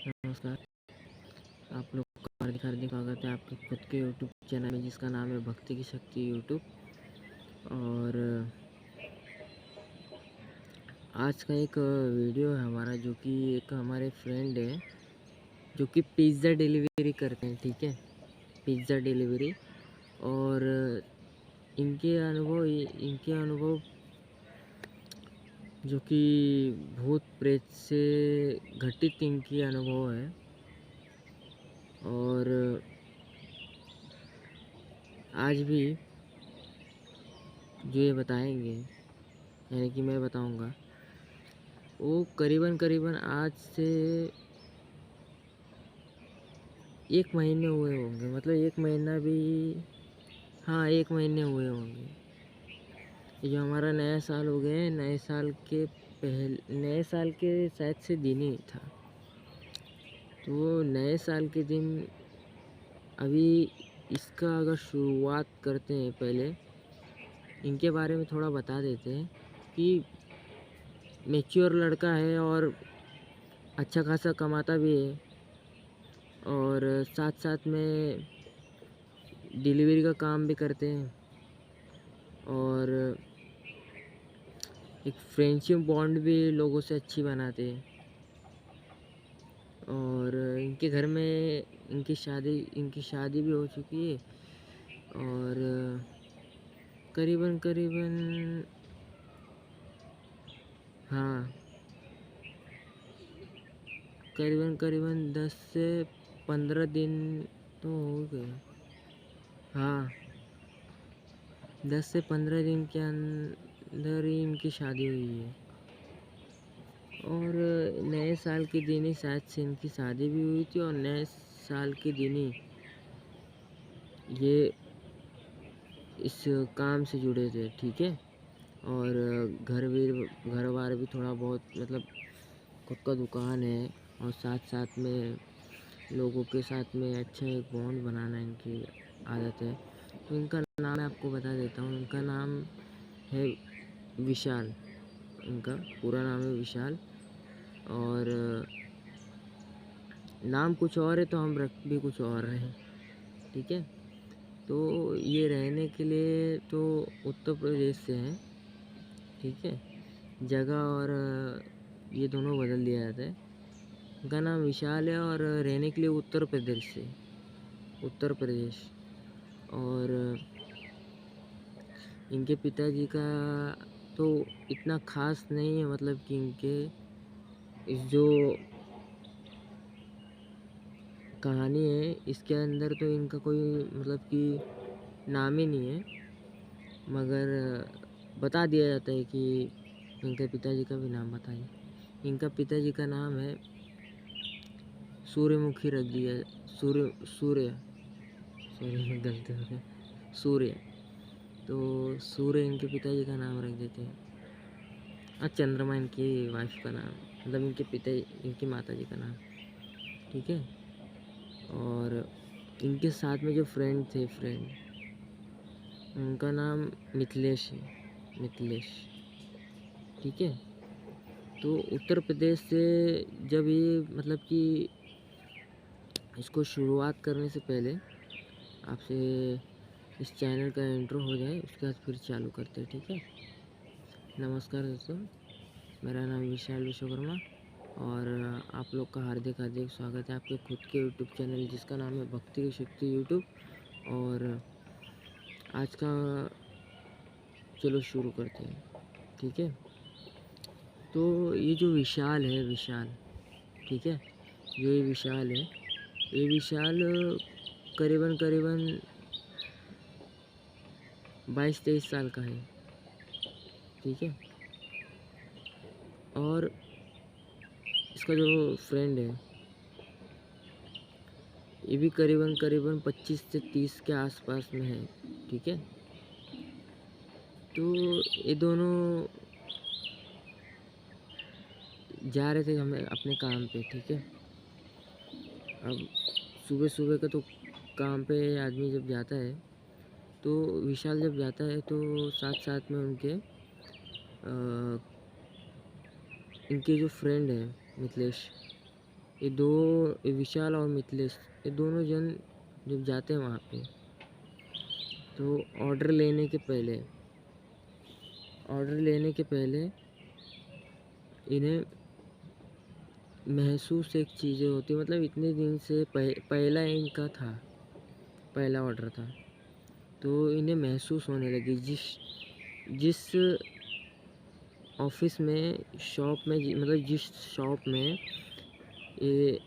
नमस्कार। आप लोग का हार्दिक हार्दिक स्वागत है आपके खुद के यूट्यूब चैनल में जिसका नाम है भक्ति की शक्ति यूट्यूब। और आज का एक वीडियो है हमारा, जो कि एक हमारे फ्रेंड है जो कि पिज़्ज़ा डिलीवरी करते हैं, ठीक है, पिज़्ज़ा डिलीवरी। और इनके अनुभव जो कि भूत प्रेत से घटित इनकी अनुभव है। और आज भी जो ये बताएंगे, यानी कि मैं बताऊंगा, वो करीबन आज से 1 महीने हुए होंगे, मतलब 1 महीना भी, हाँ 1 महीने हुए होंगे। ये जो हमारा नया साल हो गया है, नए साल के शायद से दिन ही था। तो वो नए साल के दिन, अभी इसका अगर शुरुआत करते हैं, पहले इनके बारे में थोड़ा बता देते हैं कि मैच्योर लड़का है और अच्छा खासा कमाता भी है, और साथ साथ में डिलीवरी का काम भी करते हैं, और एक फ्रेंडशिप बॉन्ड भी लोगों से अच्छी बनाते हैं। और इनके घर में इनकी शादी भी हो चुकी है। और करीबन हाँ, करीबन 10 से 15 दिन तो हो गए। हाँ, 10 से 15 दिन के अंदर ही इनकी शादी हुई है। और नए साल के दिन ही शायद से इनकी शादी भी हुई थी, और नए साल के दिन ही ये इस काम से जुड़े थे, ठीक है। और घर बार भी थोड़ा बहुत, मतलब खुद का दुकान है, और साथ साथ में लोगों के साथ में अच्छा एक बॉन्ड बनाना इनकी आदत है। तो इनका नाम मैं आपको बता देता हूँ। इनका नाम है विशाल। इनका पूरा नाम है विशाल, और नाम कुछ और है तो हम रख भी कुछ और रहे हैं, ठीक है। तो ये रहने के लिए तो उत्तर प्रदेश से हैं, ठीक है। जगह और ये दोनों बदल दिया जाता है। उनका नाम विशाल है और रहने के लिए उत्तर प्रदेश। और इनके पिताजी का तो इतना खास नहीं है, मतलब कि इनके इस जो कहानी है इसके अंदर तो इनका कोई, मतलब कि नाम ही नहीं है। मगर बता दिया जाता है कि इनके पिताजी का भी नाम बताइए। इनका पिताजी का नाम है सूर्यमुखी, रख दिया सूर्य सॉरी गलती हो गया, सूर्य। तो सूर्य इनके पिताजी का नाम रख देते हैं। और चंद्रमा इनकी वाइफ का नाम, मतलब इनकी माता जी का नाम, ठीक है। और इनके साथ में जो फ्रेंड, उनका नाम मिथिलेश है, ठीक है। तो उत्तर प्रदेश से जब ये, मतलब कि इसको शुरुआत करने से पहले आपसे इस चैनल का इंट्रो हो जाए, उसके बाद फिर चालू करते हैं, ठीक है। नमस्कार दोस्तों, मेरा नाम विशाल विश्वकर्मा, और आप लोग का हार्दिक हार्दिक स्वागत है आपके खुद के यूट्यूब चैनल जिसका नाम है भक्ति की शक्ति यूट्यूब। और आज का चलो शुरू करते हैं, ठीक है। तो ये जो विशाल, ठीक है, जो ये विशाल करीबन 22-23 साल का है, ठीक है। और इसका जो फ्रेंड है ये भी करीबन 25 से 30 के आसपास में है, ठीक है। तो ये दोनों जा रहे थे हमें अपने काम पे, ठीक है। अब सुबह सुबह का तो काम पे आदमी जब जाता है, तो विशाल जब जाता है तो साथ साथ में इनके जो फ्रेंड है मिथिलेश, ये विशाल और मिथिलेश, ये दोनों जन जब जाते हैं वहाँ पे, तो ऑर्डर लेने के पहले इन्हें महसूस एक चीज़ें होती, मतलब इतने दिन से पहला इनका था, पहला ऑर्डर था, तो इन्हें महसूस होने लगी जिस ऑफिस में, शॉप में, मतलब जिस शॉप में ये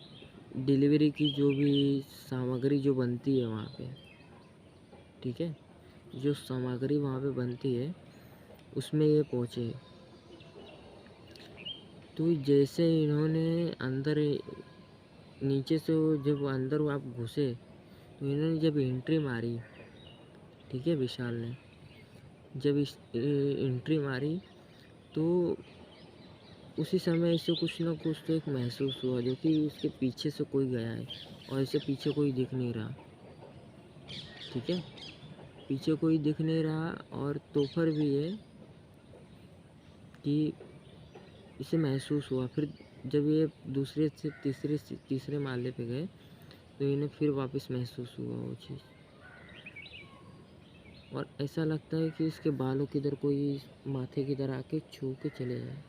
डिलीवरी की जो भी सामग्री जो बनती है वहाँ पे, ठीक है, जो सामग्री वहाँ पे बनती है उसमें ये पहुँचे। तो जैसे इन्होंने अंदर, नीचे से जब अंदर आप घुसे, तो इन्होंने जब एंट्री मारी, ठीक है, विशाल ने जब इस एंट्री मारी, तो उसी समय इसे कुछ ना कुछ तो एक महसूस हुआ, जो कि उसके पीछे से कोई गया है और इसे पीछे कोई दिख नहीं रहा, ठीक है, पीछे कोई दिख नहीं रहा। और तो फिर भी है कि इसे महसूस हुआ। फिर जब ये दूसरे से तीसरे माले पे गए, तो इन्हें फिर वापस महसूस हुआ वो चीज़, और ऐसा लगता है कि इसके बालों की इधर कोई माथे की इधर आके छू के चले जाए,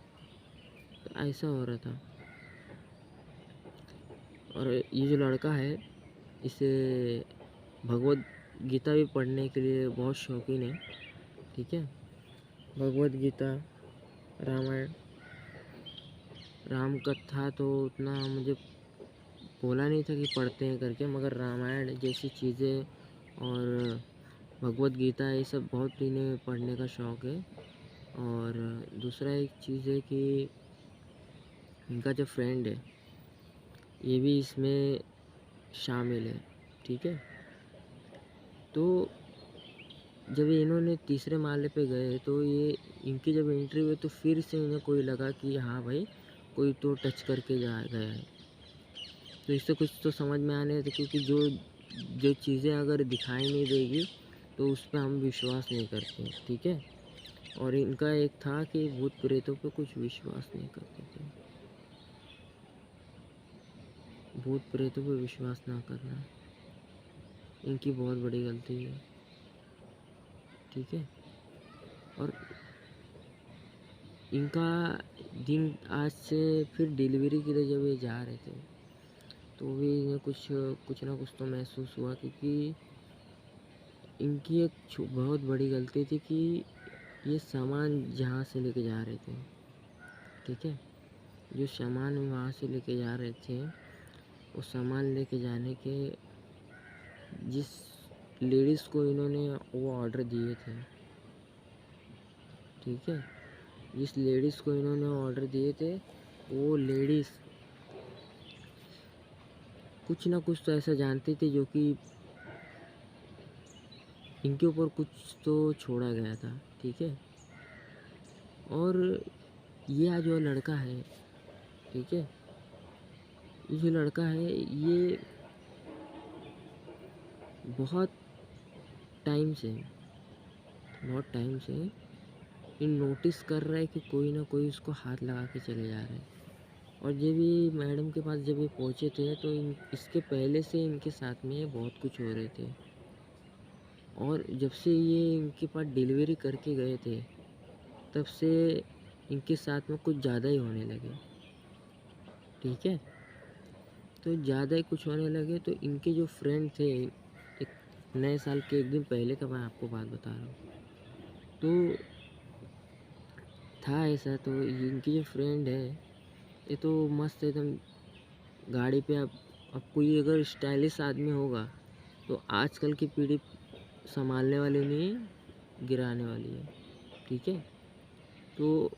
तो ऐसा हो रहा था। और ये जो लड़का है, इसे भगवत गीता भी पढ़ने के लिए बहुत शौकीन है, ठीक है, भगवत गीता, रामायण, राम कथा तो उतना मुझे बोला नहीं था कि पढ़ते हैं करके, मगर रामायण जैसी चीज़ें और भगवत गीता ये सब बहुत इन्हें पढ़ने का शौक़ है। और दूसरा एक चीज़ है कि इनका जो फ्रेंड है ये भी इसमें शामिल है, ठीक है। तो जब इन्होंने तीसरे माले पे गए, तो ये इनकी जब एंट्री हुई, तो फिर से इन्हें कोई लगा कि हाँ भाई, कोई तो टच करके जा गया है। तो इससे कुछ तो समझ में आने थे, क्योंकि जो चीज़ें अगर दिखाई नहीं देगी तो उस पर हम विश्वास नहीं करते, ठीक है। और इनका एक था कि भूत प्रेतों पे कुछ विश्वास नहीं करते थे, भूत प्रेतों पे विश्वास ना करना इनकी बहुत बड़ी गलती है, ठीक है। और इनका दिन आज से फिर डिलीवरी के लिए जब ये जा रहे थे, तो भी इन्हें कुछ ना कुछ तो महसूस हुआ, क्योंकि इनकी एक बहुत बड़ी गलती थी कि ये सामान जहाँ से लेके जा रहे थे, ठीक है, जो सामान वहाँ से लेके जा रहे थे, वो सामान लेके जाने के जिस लेडीज़ को इन्होंने वो ऑर्डर दिए थे, ठीक है, जिस लेडीज़ को इन्होंने ऑर्डर दिए थे, वो लेडीज़ कुछ ना कुछ तो ऐसा जानती थी जो कि इनके ऊपर कुछ तो छोड़ा गया था, ठीक है। और ये जो लड़का है, ठीक है, ये जो लड़का है, ये बहुत टाइम से इन नोटिस कर रहा है कि कोई ना कोई उसको हाथ लगा के चले जा रहे हैं। और जब भी मैडम के पास जब ये पहुँचे थे, तो इसके पहले से इनके साथ में बहुत कुछ हो रहे थे। और जब से ये इनके पास डिलीवरी करके गए थे, तब से इनके साथ में कुछ ज़्यादा ही होने लगे, ठीक है। तो ज़्यादा ही कुछ होने लगे, तो इनके जो फ्रेंड थे, एक नए साल के एक दिन पहले का मैं आपको बात बता रहा हूँ, तो था ऐसा। तो इनकी जो फ्रेंड है, ये तो मस्त एकदम गाड़ी पे, अब कोई अगर स्टाइलिश आदमी होगा तो आजकल की पीढ़ी संभालने वाली नहीं है, गिराने वाली है, ठीक है। तो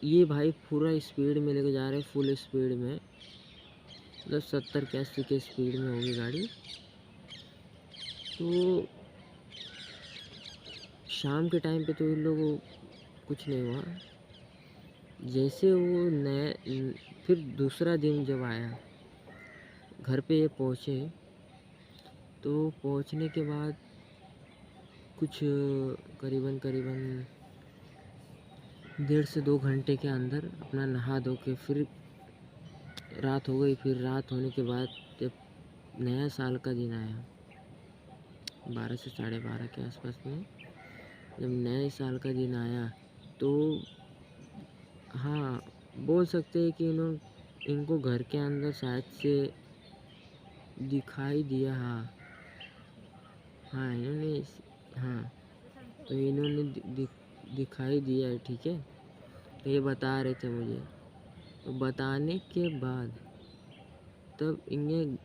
ये भाई पूरा स्पीड में लेके जा रहे हैं, फुल स्पीड में, मतलब 70 के 80 के स्पीड में होगी गाड़ी। तो शाम के टाइम पे तो इन लोगों कुछ नहीं हुआ। जैसे वो फिर दूसरा दिन जब आया, घर पे ये पहुँचे, तो पहुँचने के बाद कुछ करीबन 1.5 से 2 घंटे के अंदर अपना नहा धो के फिर रात हो गई। फिर रात होने के बाद जब नया साल का दिन आया 12 से 12:30 के आसपास में, जब नए साल का दिन आया तो हाँ, बोल सकते हैं कि इनको घर के अंदर शायद से दिखाई दिया। हाँ हाँ, हाँ, तो इन्होंने दिखाई दिया है, ठीक है। तो ये बता रहे थे मुझे। तो बताने के बाद तब इन्हें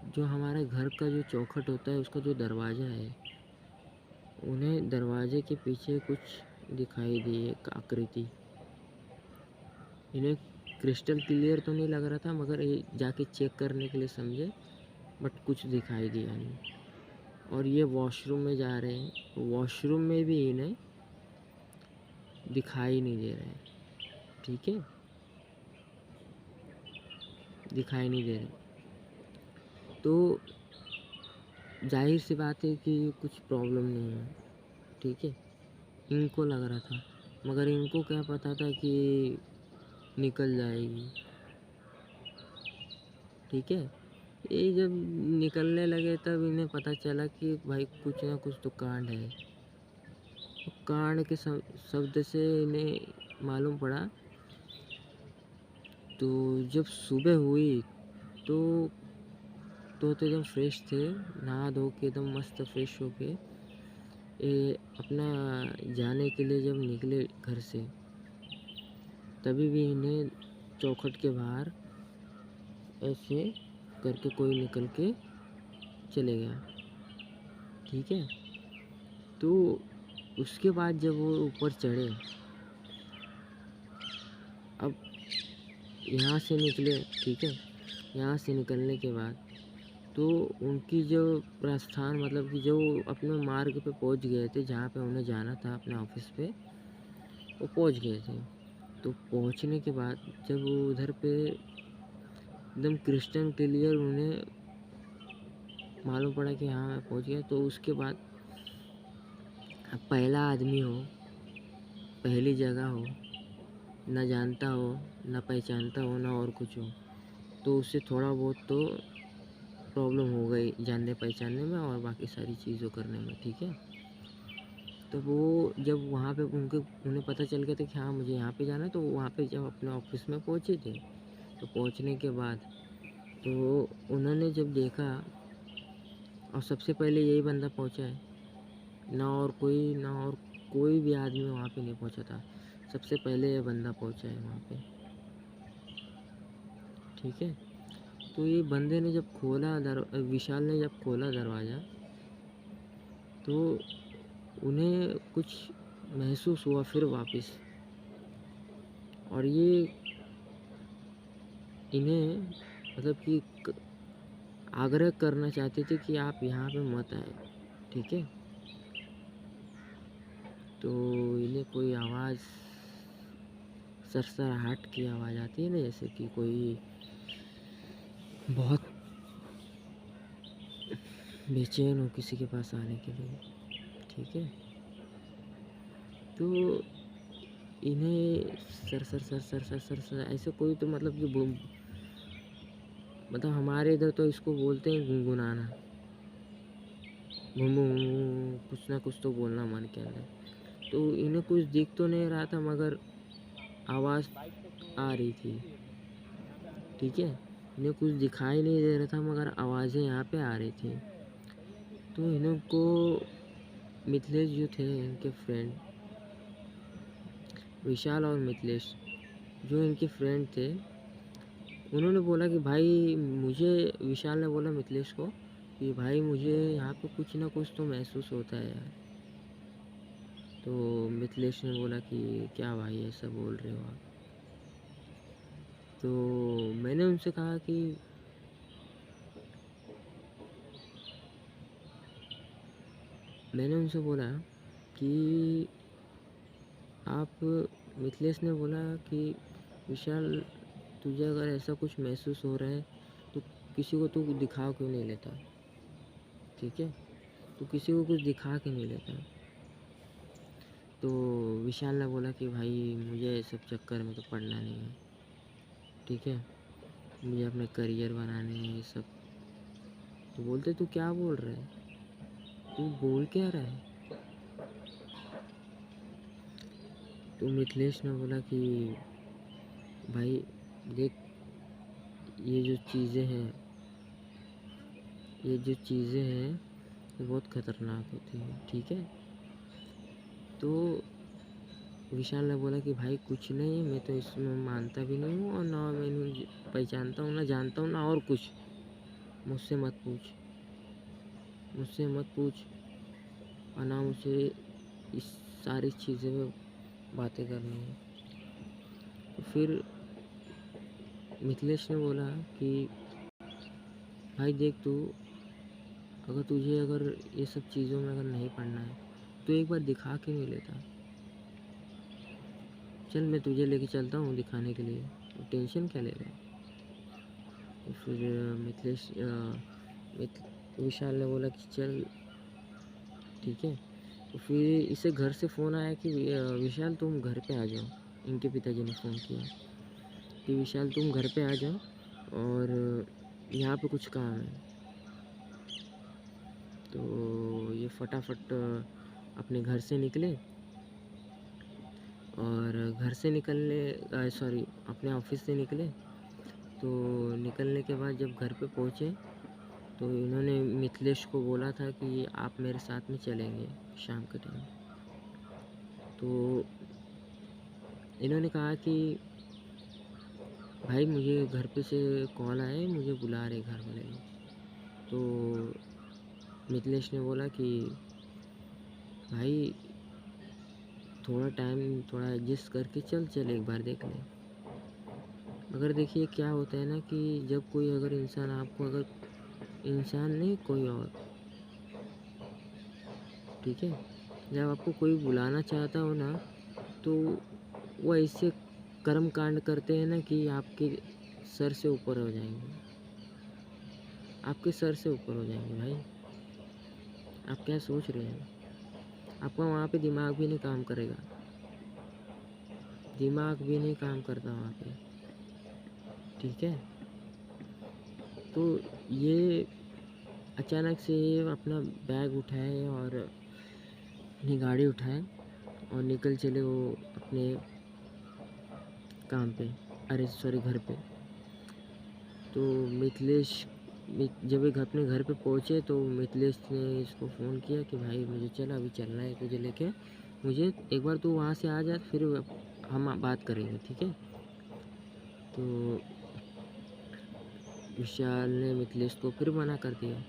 जो हमारे घर का जो चौखट होता है, उसका जो दरवाज़ा है, उन्हें दरवाजे के पीछे कुछ दिखाई दी एक आकृति। इन्हें क्रिस्टल क्लियर तो नहीं लग रहा था, मगर ये जाके चेक करने के लिए समझे, बट कुछ दिखाई दिया नहीं। और ये वॉशरूम में जा रहे हैं, वॉशरूम में भी इन्हें दिखाई नहीं दे रहे हैं, ठीक है, दिखाई नहीं दे रहे। तो जाहिर सी बात है कि कुछ प्रॉब्लम नहीं है, ठीक है। इनको लग रहा था, मगर इनको क्या पता था कि निकल जाएगी, ठीक है। ये जब निकलने लगे तब इन्हें पता चला कि भाई कुछ ना कुछ तो कांड है। तो कांड के शब्द से इन्हें मालूम पड़ा। तो जब सुबह हुई तो एकदम फ्रेश थे, नहा धो के एकदम मस्त फ्रेश होके अपना जाने के लिए जब निकले घर से, तभी भी इन्हें चौखट के बाहर ऐसे करके कोई निकल के चले गया, ठीक है। तो उसके बाद जब वो ऊपर चढ़े, अब यहाँ से निकले, ठीक है। यहाँ से निकलने के बाद तो उनकी जो प्रस्थान, मतलब कि जो अपने मार्ग पे पहुँच गए थे, जहाँ पे उन्हें जाना था अपने ऑफिस पे, वो पहुँच गए थे। तो पहुँचने के बाद जब वो उधर पे एकदम क्रिस्टल क्लियर उन्हें मालूम पड़ा कि हाँ मैं पहुँच गया, तो उसके बाद अब पहला आदमी हो, पहली जगह हो, ना जानता हो, ना पहचानता हो, ना और कुछ हो, तो उससे थोड़ा बहुत तो प्रॉब्लम हो गई जानने पहचानने में और बाकी सारी चीज़ों करने में, ठीक है। तो वो जब वहाँ पे उन्हें पता चल गया था कि हाँ मुझे यहाँ पे जाना है, तो वहाँ पे जब अपने ऑफिस में पहुँचे थे, तो पहुँचने के बाद तो उन्होंने जब देखा, और सबसे पहले यही बंदा पहुँचा है, ना और कोई भी आदमी वहाँ पे नहीं पहुँचा था, सबसे पहले ये बंदा पहुँचा है वहाँ पे, ठीक है। तो ये बंदे ने जब खोला विशाल ने जब खोला दरवाज़ा, तो उन्हें कुछ महसूस हुआ फिर वापस। और ये इन्हें मतलब कि आग्रह करना चाहते थे कि आप यहाँ पे मत आए, ठीक है। तो इन्हें कोई आवाज़, सरसराहट की आवाज़ आती है ना, जैसे कि कोई बहुत बेचैन हो किसी के पास आने के लिए, ठीक है। तो इन्हें sir sir sir sir sir sir sir ऐसे कोई, तो मतलब कि मतलब हमारे इधर तो इसको बोलते हैं गुनगुनाना, घूम कुछ ना कुछ तो बोलना मन के अंदर। तो इन्हें कुछ दिख तो नहीं रहा था, मगर आवाज़ आ रही थी, ठीक है। इन्हें कुछ दिखाई नहीं दे रहा था, मगर आवाज़ें यहाँ पे आ रही थी। तो इन्हें को मिथिलेश जो थे, इनके फ्रेंड विशाल और मिथिलेश जो इनके फ्रेंड थे, उन्होंने बोला कि भाई मुझे, विशाल ने बोला मिथिलेश को कि भाई मुझे यहाँ पे कुछ ना कुछ तो महसूस होता है यार। तो मिथिलेश ने बोला कि क्या भाई ऐसा बोल रहे हो आप। तो मैंने उनसे कहा कि मैंने उनसे बोला कि आप, मिथिलेश ने बोला कि विशाल तुझे अगर ऐसा कुछ महसूस हो रहा है तो किसी को तू दिखा क्यों नहीं लेता, ठीक है। तो किसी को कुछ दिखा के नहीं लेता। तो विशाल ने बोला कि भाई मुझे सब चक्कर में तो पड़ना नहीं है, ठीक है। मुझे अपने करियर बनाने हैं ये सब। तो बोलते तू क्या बोल रहा है, तू बोल क्या रहा है। तो मिथिलेश ने बोला कि भाई देख, ये जो चीज़ें हैं ये बहुत ख़तरनाक होती हैं, ठीक है। तो विशाल ने बोला कि भाई कुछ नहीं, मैं तो इसमें मानता भी नहीं हूँ और ना मैंने पहचानता हूँ ना जानता हूँ ना और कुछ। मुझसे मत पूछ और ना मुझे इस सारी चीज़ें में बातें करनी है। तो फिर मिथिलेश ने बोला कि भाई देख, तू अगर ये सब चीज़ों में अगर नहीं पढ़ना है तो एक बार दिखा के नहीं लेता। चल मैं तुझे लेके चलता हूँ दिखाने के लिए, तो टेंशन क्या ले रहा है। तो फिर विशाल ने बोला कि चल ठीक है। तो फिर इसे घर से फ़ोन आया कि विशाल तुम घर पे आ जाओ। इनके पिताजी ने फ़ोन किया कि विशाल तुम घर पे आ जाओ और यहाँ पे कुछ काम है। तो ये फटाफट अपने घर से निकले और अपने ऑफिस से निकले। तो निकलने के बाद जब घर पे पहुँचे तो इन्होंने मिथिलेश को बोला था कि आप मेरे साथ में चलेंगे शाम के टाइम। तो इन्होंने कहा कि भाई मुझे घर पे से कॉल आए, मुझे बुला रहे घर वाले लोग। तो मिथिलेश ने बोला कि भाई थोड़ा एडजस्ट करके चल एक बार देख लें। मगर देखिए क्या होता है ना कि जब कोई अगर इंसान नहीं कोई और, ठीक है, जब आपको कोई बुलाना चाहता हो ना तो वो ऐसे कर्म कांड करते हैं ना कि आपके सर से ऊपर हो जाएंगे, भाई। आप क्या सोच रहे हैं, आपका वहाँ पे दिमाग भी नहीं काम करता वहाँ पे, ठीक है। तो ये अचानक से अपना बैग उठाए और अपनी गाड़ी उठाए और निकल चले वो अपने काम पे, घर पे। तो जब एक अपने घर पे पहुँचे तो मिथिलेश ने इसको फ़ोन किया कि भाई मुझे अभी चलना है तुझे लेके, मुझे एक बार तू वहाँ से आ जा, फिर हम बात करेंगे, ठीक है। तो विशाल ने मिथिलेश को फिर मना कर दिया।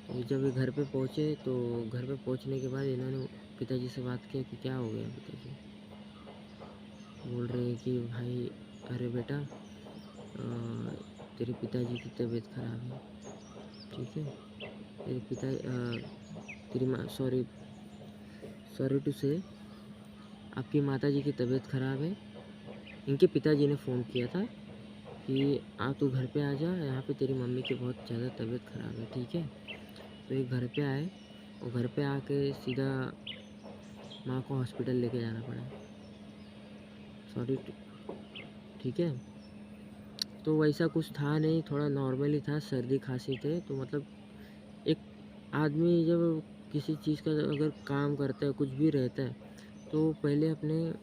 तो जब ये घर पे पहुँचे तो घर पे पहुँचने के बाद इन्होंने पिताजी से बात किया कि क्या हो गया। पिताजी बोल रहे हैं कि भाई अरे बेटा, तेरे पिताजी की तबीयत ख़राब है, ठीक है। तेरे पिता तेरी माँ सॉरी टू से आपकी माताजी की तबीयत ख़राब है। इनके पिताजी ने फ़ोन किया था कि तू घर पे आ जा, यहाँ पे तेरी मम्मी की बहुत ज़्यादा तबीयत ख़राब है, ठीक है। तो ये घर पे आए और घर पे आके सीधा माँ को हॉस्पिटल लेके जाना पड़ा, ठीक है। तो वैसा कुछ था नहीं, थोड़ा नॉर्मल ही था, सर्दी खांसी थे। तो मतलब एक आदमी जब किसी चीज़ का अगर काम करता है, कुछ भी रहता है, तो पहले अपने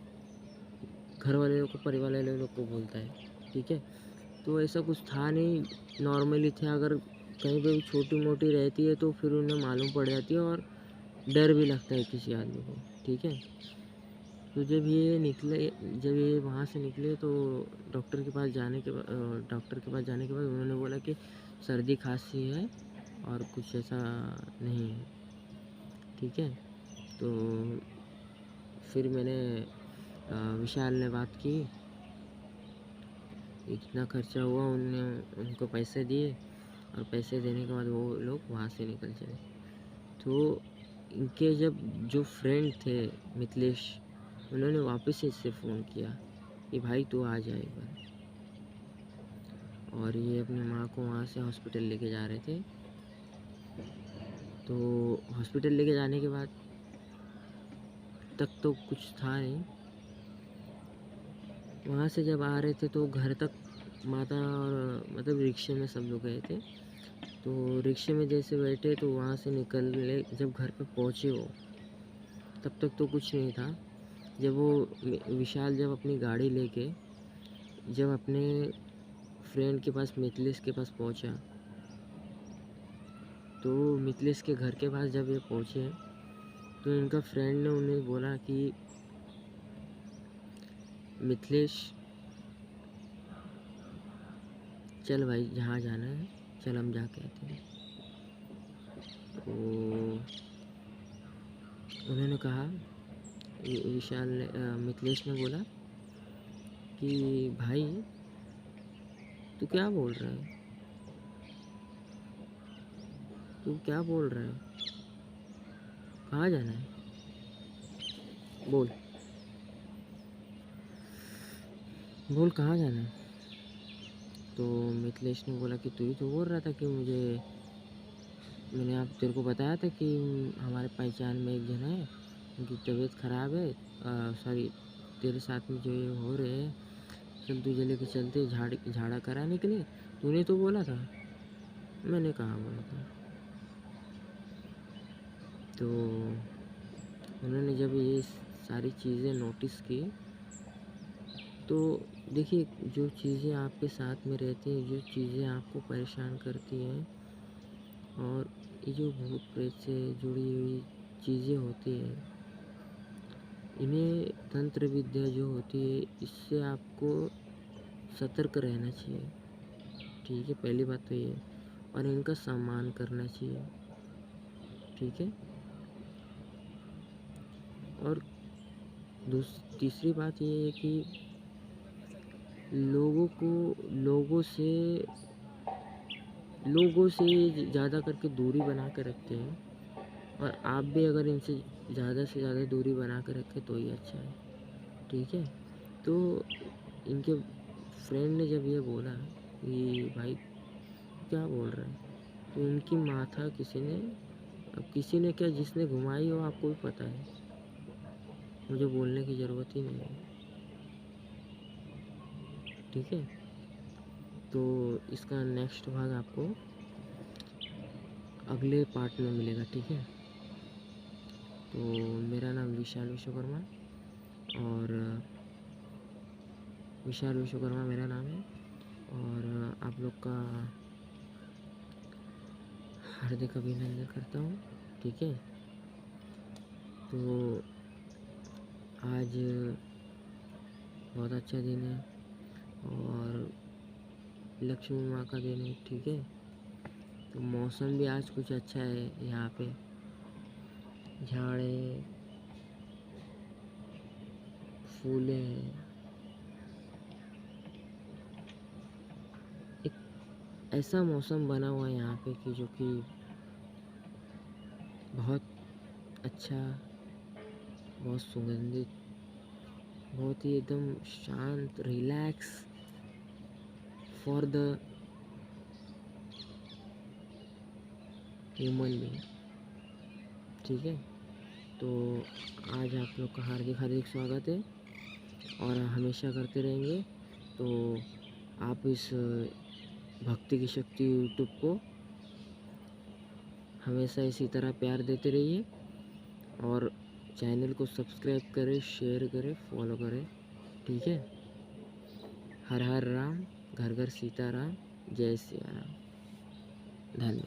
घर वाले लोग को, परिवार वाले लोग को बोलता है, ठीक है। तो ऐसा कुछ था नहीं, नॉर्मली थे। अगर कहीं पे भी छोटी मोटी रहती है तो फिर उन्हें मालूम पड़ जाती है और डर भी लगता है किसी आदमी को, ठीक है। तो जब ये वहाँ से निकले तो डॉक्टर के पास जाने के बाद उन्होंने बोला कि सर्दी खांसी है और कुछ ऐसा नहीं है, ठीक है। तो फिर मैंने विशाल ने बात की, इतना खर्चा हुआ, उनको पैसे दिए और पैसे देने के बाद वो लोग वहाँ से निकल चले। तो इनके जो फ्रेंड थे मिथिलेश, उन्होंने वापस से इससे फ़ोन किया कि भाई तू आ जाए एक बार। और ये अपनी माँ को वहाँ से हॉस्पिटल लेके जा रहे थे। तो हॉस्पिटल लेके जाने के बाद तक तो कुछ था नहीं। वहाँ से जब आ रहे थे तो घर तक माता और मतलब रिक्शे में सब लोग गए थे। तो रिक्शे में जैसे बैठे तो वहाँ से निकलने जब घर पे पहुँचे वो, तब तक तो कुछ नहीं था। जब वो विशाल जब अपनी गाड़ी लेके जब अपने फ्रेंड के पास, मिथिलेश के पास पहुँचा, तो मिथिलेश के घर के पास जब ये पहुँचे तो इनका फ्रेंड ने उन्हें बोला कि मिथिलेश चल भाई जहाँ जाना है चल हम जाके आते हैं। तो उन्होंने कहा, विशाल ने मिथिलेश ने बोला कि भाई तू क्या बोल रहा है, तू क्या बोल रहा है, कहाँ जाना है, बोल बोल कहाँ जाना है। तो मिथिलेश ने बोला कि तू ही तो बोल रहा था कि मैंने आप तेरे को बताया था कि हमारे पहचान में एक जन है, उनकी तबीयत ख़राब है, सॉरी तेरे साथ में जो ये हो रहे हैं, चल तुझे लेके चलते झाड़ा कराने के लिए। तूने तो बोला था। मैंने कहाँ बोला था। तो उन्होंने जब ये सारी चीज़ें नोटिस की, तो देखिए जो चीज़ें आपके साथ में रहती हैं, जो चीज़ें आपको परेशान करती हैं, और ये जो भूत प्रेत से जुड़ी हुई चीज़ें होती हैं, इन्हें तंत्र विद्या जो होती है, इससे आपको सतर्क रहना चाहिए। ठीक है, पहली बात तो ये, और इनका सम्मान करना चाहिए। ठीक है। और तीसरी बात ये है कि लोगों से ज़्यादा करके दूरी बना के रखते हैं, और आप भी अगर इनसे ज़्यादा से ज़्यादा दूरी बना के रखें तो ही अच्छा है। ठीक है। तो इनके फ्रेंड ने जब ये बोला कि भाई क्या बोल रहा है, तो इनकी माथा किसी ने क्या, जिसने घुमाई हो आपको भी पता है, मुझे बोलने की ज़रूरत ही नहीं है। ठीक है। तो इसका नेक्स्ट भाग आपको अगले पार्ट में मिलेगा। ठीक है। तो मेरा नाम विशाल विश्वकर्मा, और विशाल विश्वकर्मा मेरा नाम है, और आप लोग का हार्दिक अभिनंदन करता हूँ। ठीक है। तो आज बहुत अच्छा दिन है, और लक्ष्मी माँ का दिन है। ठीक है। तो मौसम भी आज कुछ अच्छा है, यहाँ पे झाड़े फूले हैं, एक ऐसा मौसम बना हुआ है यहाँ पे कि जो कि बहुत अच्छा, बहुत सुगंधित, बहुत ही एकदम शांत, relax for the human being. ठीक है। तो आज आप लोग का हार्दिक हार्दिक स्वागत है, और हमेशा करते रहेंगे। तो आप इस भक्ति की शक्ति यूट्यूब को हमेशा इसी तरह प्यार देते रहिए, और चैनल को सब्सक्राइब करें, शेयर करें, फॉलो करें। ठीक है। हर हर राम, घर घर सीताराम, जय सिया राम। धन्यवाद।